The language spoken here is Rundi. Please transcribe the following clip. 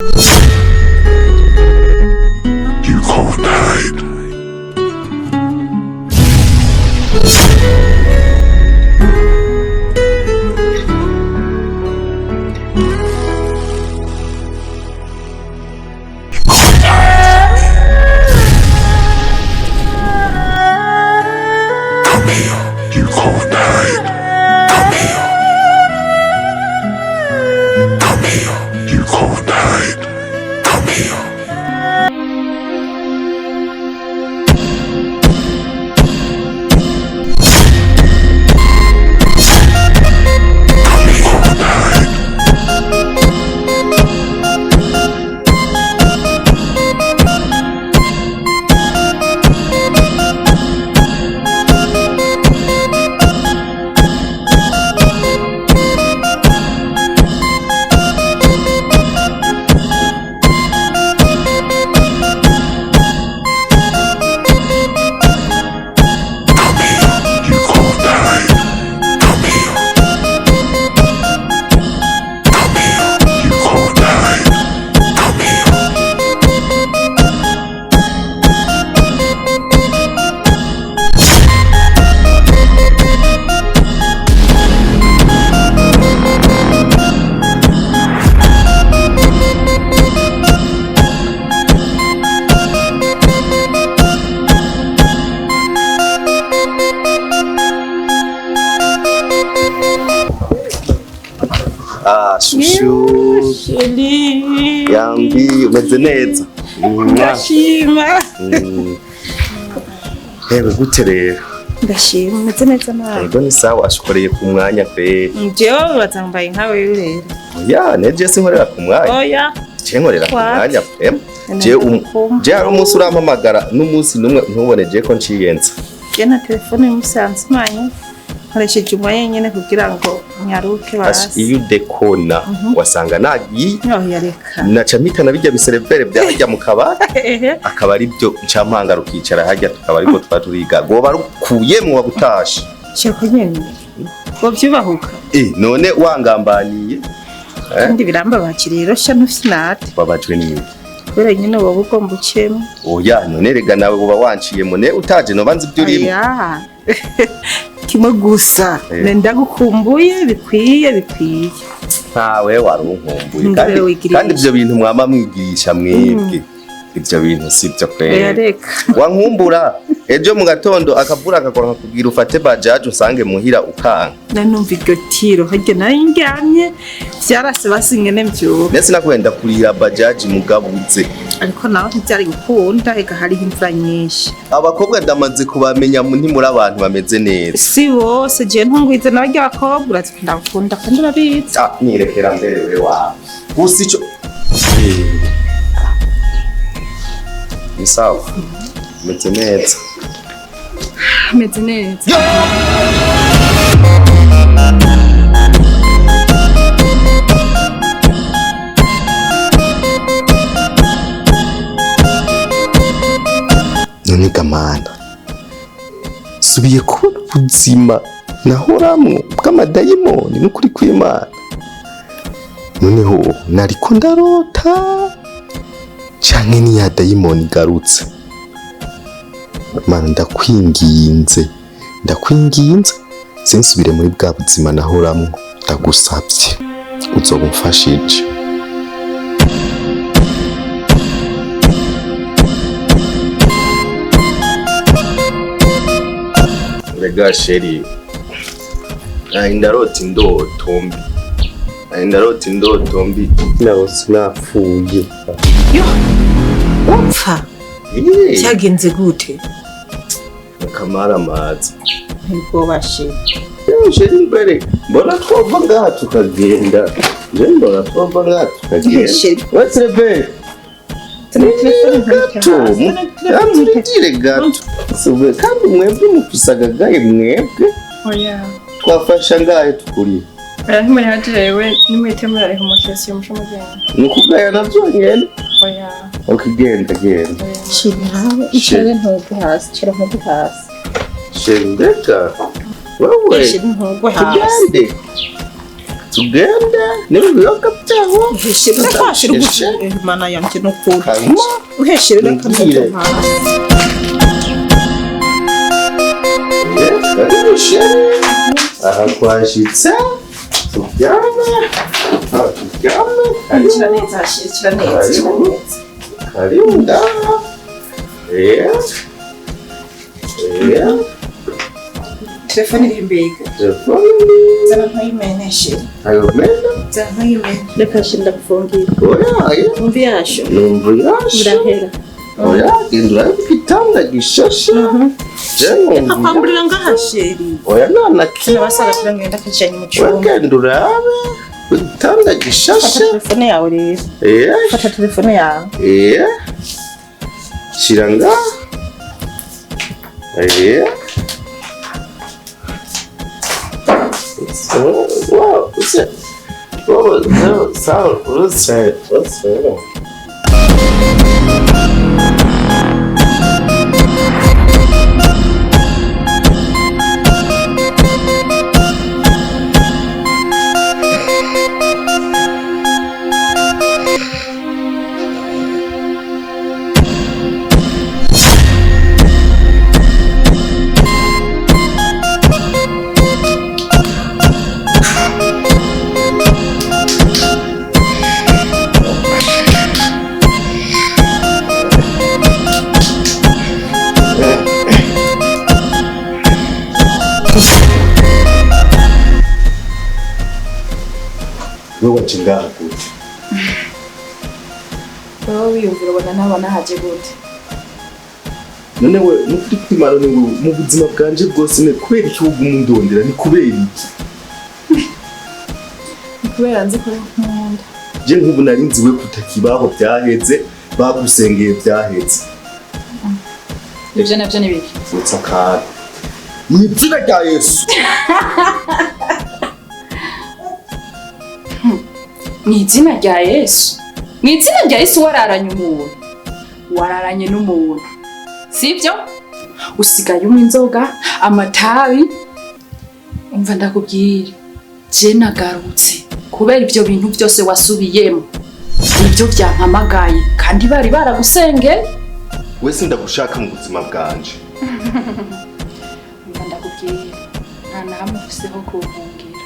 You can't hide. Shushu yambi umeze neza ndashima hewe gute rero ndashima umeze neza nawe ego ni sawa ashukoreye ku mwanya pe jewe bazambaye nkawe rero ya neje sinkorera ku mwanya oya cenkorera ku mwanya pe je ari umunsi urampamagara n'umunsi numwe ntuboneje ko nciyenza je na telefone y'umusanzu manye nkoresheje umwanya nyene kugira ngo nyaruke basi iyo dekona wasanga nagiye yareka naca mpitana bijya biserevere byajya mu kabari akaba ari byo ncampanga rukicara hajya tukaba ariko twaturiga goba rukuyemwe wagutasha cyoko nyene ngo byubahuka none wangambaniye kandi biramba bakirero sha ntufinate babajwe n'iki kubera nyene wowe ugomba ukemo oya none rega nawe uba wanciye mune utaje no banzi ibyo urimo kimwe gusa ndagukumbuye bikwiye ntawe warunkumbuye kandi ibyo bintu mwama mwigisha mwebwe ibyo bintu sibyo kwere wankumbura ejo mu gatondo akavura akakora kugira ufate bajaje usange muhira ukanga nanumva iryo tiro harya narindyamye byarase basingene mbyuka nese nakwenda kurira bajaje mugabuze ariko nawe ntibyari gukunda ega hari imvura nyinshi abakobwa ndamaze kubamenya ntimuri abantu bameze neza si bose je ntungwize n'abarya bakobwa urazikunda kandi urabizi nirekera mbere we wawe gusa ico ni sawa meze neza meze neza none gamana subiye kubona ubuzima nahoramwo bw'amadayimoni n'ukuri kw'Imana noneho nariko ndarota canke ni ya dayimoni garutse Mana ndakwinginze sinsubire muri bwa buzima nahoramwo ndagusavye uzoba umfashije rega sheri ndarota indoto mbi narose napfuye upfa cyagenze gute kamara amazi nibwo bashira sheri mbere mbona twova ngaha tukagenda what's the bed gato sube kandi mwebwe mufisagagaye mwebwe twafasha ngahe tukuri muri hajewe nimwite murare homosexual mushomugenda nukugaya navyo nyene ukigenda shirawe icare ntogo hasi cira ntogo hasi shindeka wewe ntogo hasi tugende n'ibiyoga byaho uheshire mana yanjye no kuba uheshire n'akameze aha twashitse turyame kira neza shira neza karibu ndaha telefone iri mbega zana ntayimeneshe zana ntayimene reka shinda gufungira numva yasho urahera oya genda urabitanga gishashe akwamburira ngahasheri oya nanakira basaga turangenda kajanye mu cyumba genda urabe bitanga gishashe telefone yawe rero fata telefone yawe shiranga wow, what's it? Oh, no, sound, what's that? What's that? Wewe chingaha gute? Wewe wiyumvira ubona nabana haje gute? None we mufite kwimara ni mu buzima bwanje bwose ne kubera iki ugumundondera ni kubera iki? Kubera nzi ko nkunda. Je nkubu nari nzi we kutakibaho byaheze bagusengeye byaheze. Ibyo nabyo ni biki? Utsakara. Ni izina rya Yesu. Ni izina rya Yesu. Ni izina rya Yesu wararanye umuntu. Wararanye n'umuntu. Sibyo? Usigaye unywa inzoga, amatabi. Umva ndakubwira. Je nagarutse kubera ibyo bintu byose wasubiyemo. Ibyo byampamagaye kandi bari baragusenge. Wese ndagushaka mu buzima bwanje. Umva ndakubwira. Nta hamwe ufiseho kuvugira.